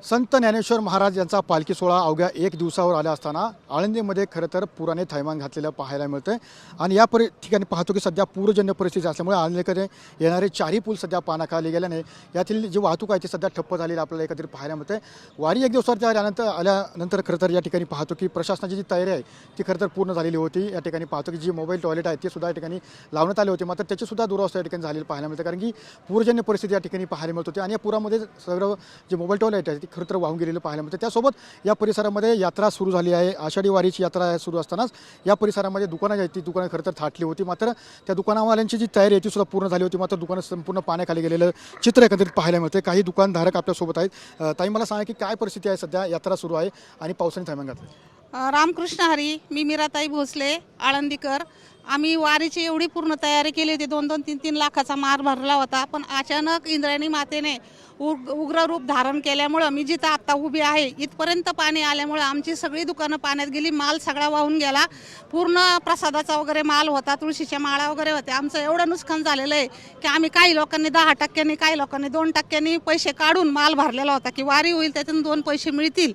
संत ज्ञानेश्वर महाराज यांचा पालखी सोहळा अवघ्या एक दिवसावर आला असताना आळंदीमध्ये खरं तर पुराने थैमान घातलेलं पाहायला मिळतं आणि या ठिकाणी पाहतो की सध्या पूरजन्य परिस्थिती असल्यामुळे आळंदीकडे येणारे चारही पूल सध्या पाण्याखाली गेल्याने यातील जी वाहतूक आहे ती सध्या ठप्प झालेली आपल्याला एकत्रित पाहायला मिळते। वारी एक दिवसावरती आल्यानंतर खरं तर या ठिकाणी पाहतो की प्रशासनाची जी तयारी आहे ती खरं तर पूर्ण झालेली होती। या ठिकाणी पाहतो की जी मोबाईल टॉयलेट आहे ते सुद्धा या ठिकाणी लावण्यात आले होते, मात्र त्याची सुद्धा दुरावस्था या ठिकाणी झालेली पाहायला मिळते, कारण की पूरजन्य परिस्थिती या ठिकाणी पाहायला मिळत होती आणि या पुरामध्ये सगळं जे मोबाईल टॉयलेट आहे ती खरं तर वाहून गेलेलं पाहायला मिळते। त्यासोबत या परिसरामध्ये यात्रा सुरू झाली आहे। आषाढी वारीची यात्रा सुरू असतानाच या परिसरामध्ये दुकानं आहेत ती दुकानं खरं तर थाटली होती, मात्र त्या दुकानवाल्यांची जी तयारी आहे ती सुद्धा पूर्ण झाली होती, मात्र दुकानं संपूर्ण पाण्याखाली गेलेलं चित्र एकत्रित पाहायला मिळते। काही दुकानधारक आपल्यासोबत आहेत। ताई, मला सांगा की काय परिस्थिती आहे सध्या, यात्रा सुरू आहे आणि पावसाने थैमान घातलं। रामकृष्ण हरी, मी मीराताई भोसले आळंदीकर। आम्ही वारीची एवढी पूर्ण तयारी केली होती, 2-2, 3-3 लाखाचा मार भरला होता, पण अचानक इंद्रायणी मातेने उग्र रूप धारण केल्यामुळं मी जिथं आत्ता उभी आहे इथपर्यंत पाणी आल्यामुळं आमची सगळी दुकानं पाण्यात गेली, माल सगळा वाहून गेला। पूर्ण प्रसादाचा वगैरे माल होता, तुळशीच्या माळा वगैरे होत्या। आमचं एवढं नुकसान झालेलं आहे की आम्ही काही लोकांनी 10%, काही लोकांनी 2% पैसे काढून माल भरलेला होता की वारी होईल त्यातून 2 पैसे मिळतील,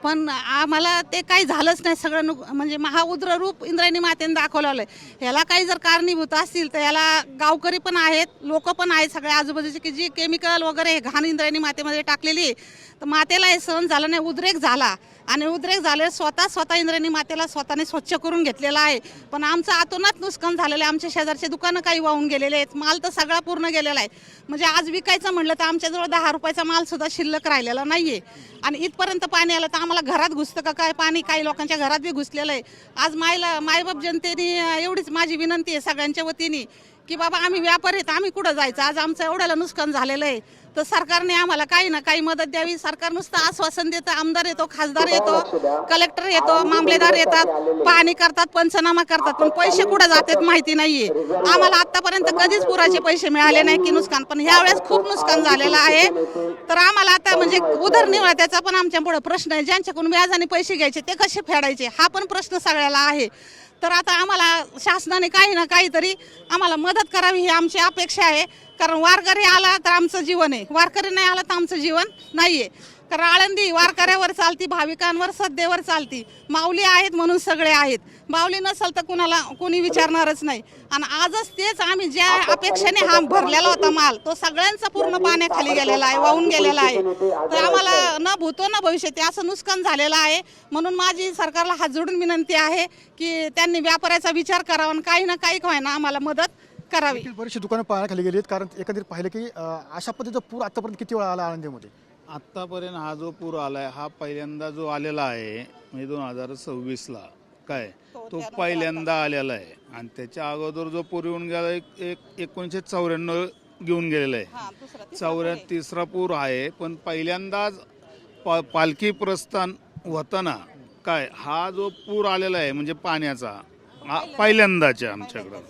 पण आम्हाला ते काही झालंच नाही। सगळं म्हणजे महाउद्र रूप इंद्रायणी मातेने दाखवलेलं आहे। ह्याला काही जर कारणीभूत असतील तर याला गावकरी पण आहेत, लोक पण आहेत सगळे आजूबाजूचे, की जी केमिकल वगैरे घाण इंद्रायणी मातेमध्ये टाकलेली आहे, तर मातेला हे सहन झालं नाही, उद्रेक झाला आणि उद्रेक झाले स्वतः इंद्रायणी मातेला स्वतःने स्वच्छ करून घेतलेला आहे। पण आमचं आतोनात नुकसान झालेलं आहे। आमच्या शेजारचे दुकानं काही वाहून गेलेले आहेत, माल तर सगळा पूर्ण गेलेला आहे। म्हणजे आज विकायचं म्हटलं तर आमच्याजवळ 10 रुपयाचा माल सुद्धा शिल्लक राहिलेला नाहीये आणि इथपर्यंत पाणी आलं तर आम्हाला घरात घुसतं का काय पाणी, काही लोकांच्या घरात बी घुसलेलं आहे। आज मायबाप जनतेने एवढीच माझी विनंती आहे सगळ्यांच्या वतीने की बाबा आम्ही व्यापारी आहेत, आम्ही कुठं जायचं, आज आमचं एवढ्याला नुकसान झालेलं आहे, तर सरकारने आम्हाला काही ना काही मदत द्यावी। सरकार नुसतं आश्वासन देतं, आमदार येतो, खासदार येतो, कलेक्टर येतो, मामलेदार येतात, पाहणी करतात, पंचनामा करतात, पण पैसे कुठं जातात माहिती नाहीये। आम्हाला आतापर्यंत कधीच पुराचे पैसे मिळाले नाही की नुकसान, पण ह्यावेळेस खूप नुकसान झालेलं आहे। तर आम्हाला आता म्हणजे उदरनिर्वाह त्याचा पण आमच्या पुढे प्रश्न आहे, ज्यांच्याकडून व्याजाने पैसे घ्यायचे ते कसे फेडायचे हा पण प्रश्न सगळ्याला आहे। तर आता आम्हाला शासनाने काही ना काहीतरी आम्हाला मदत करावी ही आमची अपेक्षा आहे, कारण वारकरी आला तर आमचं जीवन आहे, वारकरी नाही आला तर आमचं जीवन नाहीये। कारण आळंदी वारकऱ्यावर चालती, भाविकांवर श्रद्धेवर चालती। माऊली आहेत म्हणून सगळे आहेत, माऊली नसेल तर कोणी विचारणारच नाही। आणि आजच तेच आम्ही ज्या अपेक्षेने हा भरलेला होता माल तो सगळ्यांचा पूर्ण पाण्याखाली गेलेला आहे, वाहून गेलेला आहे। तर आम्हाला न भूतो न भविष्यती असं नुकसान झालेलं आहे। म्हणून माझी सरकारला हात जोडून विनंती आहे की त्यांनी व्यापाऱ्याचा विचार करावा आणि काही ना काही व्हायना आम्हाला मदत करावी। बरीचशी दुकानं पाण्याखाली गेली आहेत, कारण एकंदरीत पाहिलं की अशा पद्धतीचा पूर आतापर्यंत किती वेळा आला आळंदीमध्ये? आत्तापर्यंत हा जो पूर आलाय हा पहिल्यांदा जो आलेला आहे म्हणजे 2026ला काय तो पहिल्यांदा आलेला आहे आणि त्याच्या अगोदर जो पूर येऊन गेला 1994 घेऊन गेलेला आहे। तिसरा पूर आहे, पण पहिल्यांदाच पालखी प्रस्थान होताना काय हा जो पूर आलेला आहे म्हणजे पाण्याचा हा पहिल्यांदाच आहे आमच्याकडं।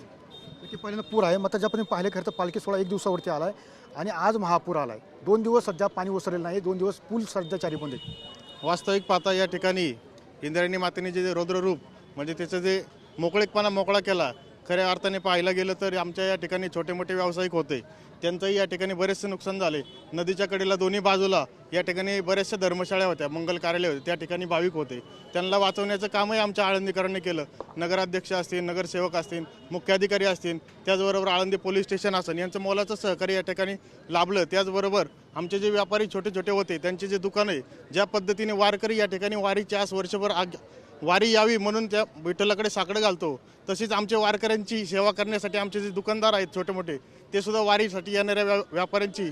पहिल्यांदा पूर आहे, मात्र ज्यापर्यंत पाहिले खरं तर पालखी सोहळा एक दिवसावरती आलाय आणि आज महापूर आलाय। 2 दिवस सध्या पाणी ओसरलेलं नाही, 2 दिवस पूल सध्या चारी पण आहेत। वास्तविक पाहता या ठिकाणी इंद्रायणी मातेने जे रौद्ररूप म्हणजे त्याचं जे मोकळा केला, खऱ्या अर्थाने पाहायला गेलं तर आमच्या या ठिकाणी छोटे मोठे व्यावसायिक होते, त्यांचंही या ठिकाणी बरेचसे नुकसान झाले। नदीच्या कडेला दोन्ही बाजूला या ठिकाणी बऱ्याचशा धर्मशाळा होत्या, मंगल कार्यालय होते, त्या ठिकाणी भाविक होते, त्यांना वाचवण्याचं कामही आमच्या आळंदीकरांनी केलं। नगराध्यक्ष असतील, नगरसेवक असतील, मुख्याधिकारी असतील, त्याचबरोबर आळंदी पोलीस स्टेशन असेल, यांचं मोलाचं सहकार्य या ठिकाणी लाभलं। त्याचबरोबर आमचे जे व्यापारी छोटे छोटे होते त्यांचे जे दुकानं आहे, ज्या पद्धतीने वारकरी या ठिकाणी वारीच्या आस वर्षभर वारी यावी म्हणून त्या विठ्ठलाकडे साकडं घालतो, तसेच आमच्या वारकऱ्यांची सेवा करण्यासाठी आमचे जे दुकानदार आहेत छोटे मोठे ते सुद्धा वारीसाठी येणाऱ्या व्यापाऱ्यांची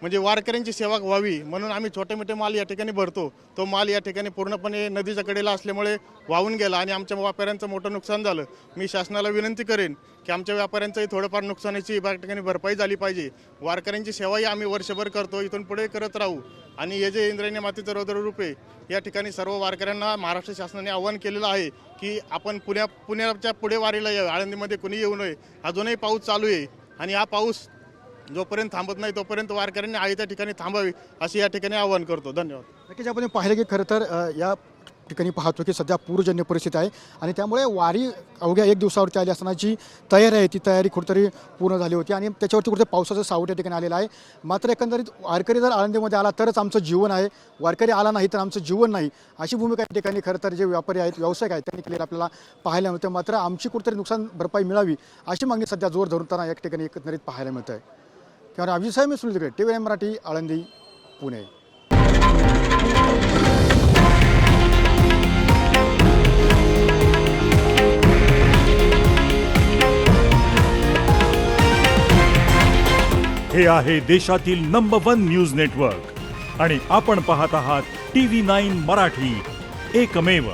म्हणजे वारकऱ्यांची सेवा व्हावी म्हणून आम्ही छोटे मोठे माल या ठिकाणी भरतो। तो माल या ठिकाणी पूर्णपणे नदीच्या कडेला असल्यामुळे वाहून गेला आणि आमच्या व्यापाऱ्यांचं मोठं नुकसान झालं। मी शासनाला विनंती करेन की आमच्या व्यापाऱ्यांचंही थोडंफार नुकसानीची या ठिकाणी भरपाई झाली पाहिजे। वारकऱ्यांची सेवाही आम्ही वर्षभर करतो, इथून पुढे करत राहू। आणि हे जे इंद्रायणी मातेचं रौद्ररूप आहे या ठिकाणी सर्व वारकऱ्यांना महाराष्ट्र शासनाने आवाहन केलेलं आहे की आपण पुण्याच्या पुढे वारीला यावे, आळंदीमध्ये कुणी येऊ नये। अजूनही पाऊस चालू आहे आणि हा पाऊस जोपर्यंत थांबत नाही तोपर्यंत वारकऱ्यांनी आहे त्या ठिकाणी थांबावी असे या ठिकाणी आवाहन करतो। धन्यवाद। नक्कीच आपण पाहिलं की खरं तर या ठिकाणी पाहतो की सध्या पूरजन्य परिस्थिती आहे आणि त्यामुळे वारी अवघ्या 1 दिवसावरती आली असतानाची तयारी आहे ती तयारी कुठेतरी पूर्ण झाली होती आणि त्याच्यावरती कुठे पावसाचं सावट या ठिकाणी आलेलं आहे. मात्र एकंदरीत वारकरी जर आळंदीमध्ये आला तरच आमचं जीवन आहे, वारकरी आला नाही तर आमचं जीवन नाही, अशी भूमिका या ठिकाणी खरं तर जे व्यापारी आहेत व्यावसायिक आहेत त्यांनी केलेलं आपल्याला पाहायला मिळतं. मात्र आमची कुठेतरी नुकसान भरपाई मिळावी अशी मागणी सध्या जोर धरताना या ठिकाणी एकंदरीत पाहायला मिळतं आहे. किंवा अभिजित साहेब मी सुनील तिकडे TV9 मराठी आळंदी पुणे. हे आहे देशातील नंबर 1 न्यूज नेटवर्क आणि आपण पाहत आहात TV9 मराठी, एकमेव.